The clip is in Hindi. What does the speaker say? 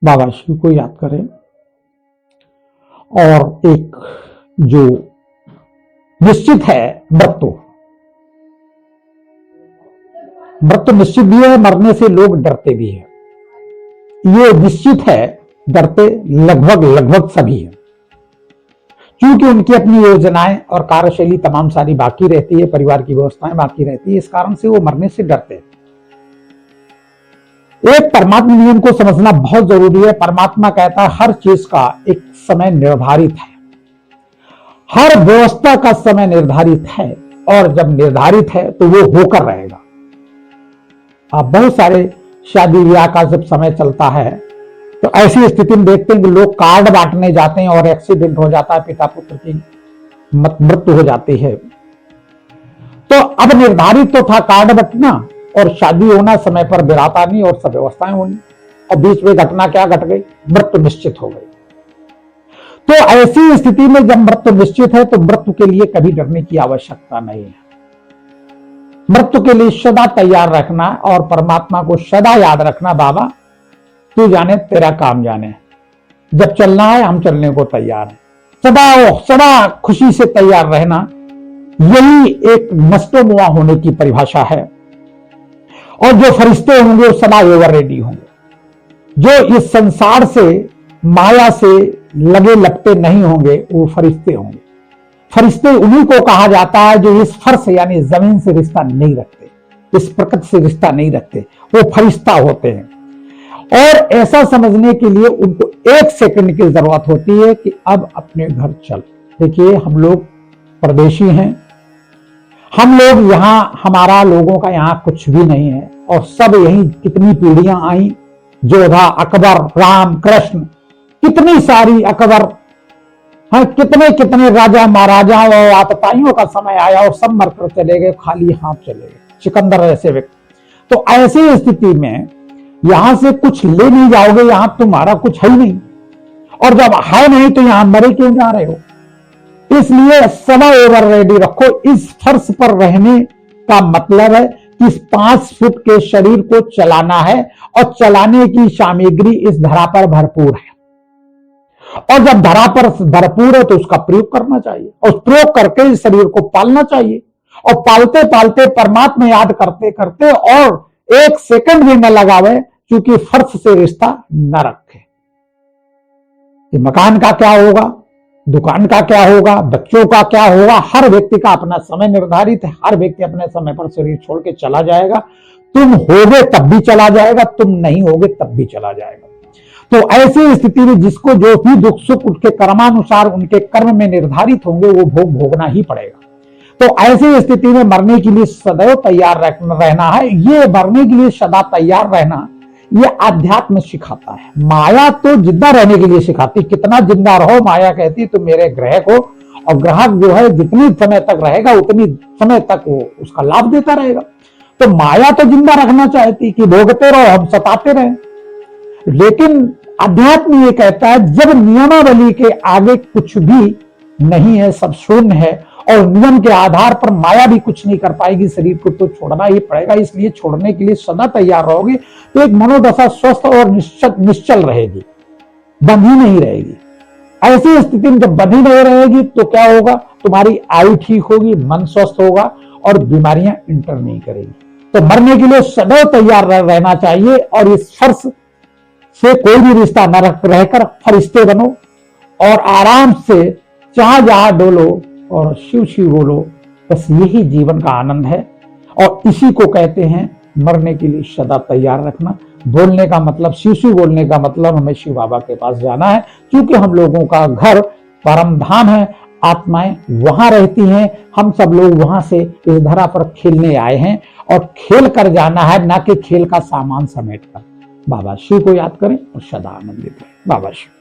बाबा शिव को याद करें। और एक जो निश्चित है मृत्यु, मृत्यु निश्चित भी है, मरने से लोग डरते भी हैं, ये निश्चित है, डरते लगभग लगभग सभी हैं, क्योंकि उनकी अपनी योजनाएं और कार्यशैली तमाम सारी बाकी रहती है, परिवार की व्यवस्थाएं बाकी रहती है, इस कारण से वो मरने से डरते हैं। एक परमात्मा नियम को समझना बहुत जरूरी है। परमात्मा कहता है हर चीज का एक समय निर्धारित है, हर व्यवस्था का समय निर्धारित है, और जब निर्धारित है तो वो होकर रहेगा। आप बहुत सारे शादी ब्याह का जब समय चलता है तो ऐसी स्थिति में देखते हैं कि लोग कार्ड बांटने जाते हैं और एक्सीडेंट हो जाता है, पिता पुत्र की मृत्यु हो जाती है। तो अब निर्धारित तो था कार्ड बंटना और शादी होना, समय पर बिराता नहीं और सब व्यवस्थाएं होनी, और बीच में घटना क्या घट गई, मृत्यु निश्चित हो गई। तो ऐसी स्थिति में जब मृत्यु निश्चित है तो मृत्यु के लिए कभी डरने की आवश्यकता नहीं है। मृत्यु के लिए सदा तैयार रखना और परमात्मा को सदा याद रखना, बाबा तू जाने तेरा काम जाने, जब चलना है हम चलने को तैयार हैं। सदा सदा खुशी से तैयार रहना, यही एक नष्टोमुआ होने की परिभाषा है। और जो फरिश्ते होंगे वो सदा एवर रेडी होंगे, जो इस संसार से माया से लगे लपटे नहीं होंगे वो फरिश्ते होंगे। फरिश्ते उन्हीं को कहा जाता है जो इस फर्श यानी जमीन से रिश्ता नहीं रखते, इस प्रकृति से रिश्ता नहीं रखते, वो फरिश्ता होते हैं। और ऐसा समझने के लिए उनको एक सेकंड की जरूरत होती है कि अब अपने घर चल। देखिए हम लोग परदेशी हैं, हम लोग यहाँ, हमारा लोगों का यहाँ कुछ भी नहीं है, और सब यही कितनी पीढ़ियां आई, जोधा, अकबर, राम, कृष्ण, कितनी सारी अकबर, हाँ कितने कितने राजा महाराजाओं और आतताइयों का समय आया और सब मरकर चले गए, खाली हाथ चले गए, सिकंदर ऐसे व्यक्ति। तो ऐसी स्थिति में यहां से कुछ ले नहीं जाओगे, यहां तुम्हारा कुछ है ही नहीं, और जब है नहीं तो यहां मरे क्यों जा रहे हो। इसलिए सदा एवर रेडी रखो। इस फर्श पर रहने का मतलब है कि इस 5 फुट के शरीर को चलाना है, और चलाने की सामग्री इस धरा पर भरपूर है, और जब धरा पर भरपूर है तो उसका प्रयोग करना चाहिए, और प्रयोग करके इस शरीर को पालना चाहिए, और पालते पालते परमात्मा याद करते करते, और एक सेकंड भी न लगावे, क्योंकि फर्श से रिश्ता न रखे। मकान का क्या होगा, दुकान का क्या होगा, बच्चों का क्या होगा, हर व्यक्ति का अपना समय निर्धारित है, हर व्यक्ति अपने समय पर शरीर छोड़ के चला जाएगा। तुम होगे तब भी चला जाएगा, तुम नहीं होगे तब भी चला जाएगा। तो ऐसी स्थिति में जिसको जो भी दुख सुख उनके कर्मानुसार उनके कर्म में निर्धारित होंगे वो भोग भोगना ही पड़ेगा। तो ऐसी स्थिति में मरने के लिए सदैव तैयार रहना है। ये मरने के लिए सदा तैयार रहना ये आध्यात्म सिखाता है। माया तो जिंदा रहने के लिए सिखाती, कितना जिंदा रहो, माया कहती तो मेरे ग्रह को, और ग्राहक जो है जितनी समय तक रहेगा उतनी समय तक वो उसका लाभ देता रहेगा। तो माया तो जिंदा रखना चाहती कि भोगते रहो, हम सताते रहे। लेकिन अध्यात्म ये कहता है जब नियमावली के आगे कुछ भी नहीं है, सब शून्य है, और नियम के आधार पर माया भी कुछ नहीं कर पाएगी, शरीर को तो छोड़ना ही पड़ेगा। इसलिए छोड़ने के लिए सदा तैयार रहोगे तो एक मनोदशा स्वस्थ और निश्चल रहेगी, बंधी नहीं रहेगी। ऐसी स्थिति में जब बंधी नहीं रहेगी तो क्या होगा, तुम्हारी आयु ठीक होगी, मन स्वस्थ होगा और बीमारियां इंटर नहीं करेगी। तो मरने के लिए सदैव तैयार रहना चाहिए, और इस फर्श से कोई भी रिश्ता न रहकर फरिश्ते बनो, और आराम से जहां जहां डोलो और शिव शिव बोलो। बस यही जीवन का आनंद है, और इसी को कहते हैं मरने के लिए सदा तैयार रखना। बोलने का मतलब, शिव शिव बोलने का मतलब हमें शिव बाबा के पास जाना है, क्योंकि हम लोगों का घर परम धाम है, आत्माएं वहां रहती हैं। हम सब लोग वहां से इस धरा पर खेलने आए हैं, और खेल कर जाना है, ना कि खेल का सामान समेट कर। बाबा शिव को याद करें और सदा आनंदित रहें। बाबा शिव।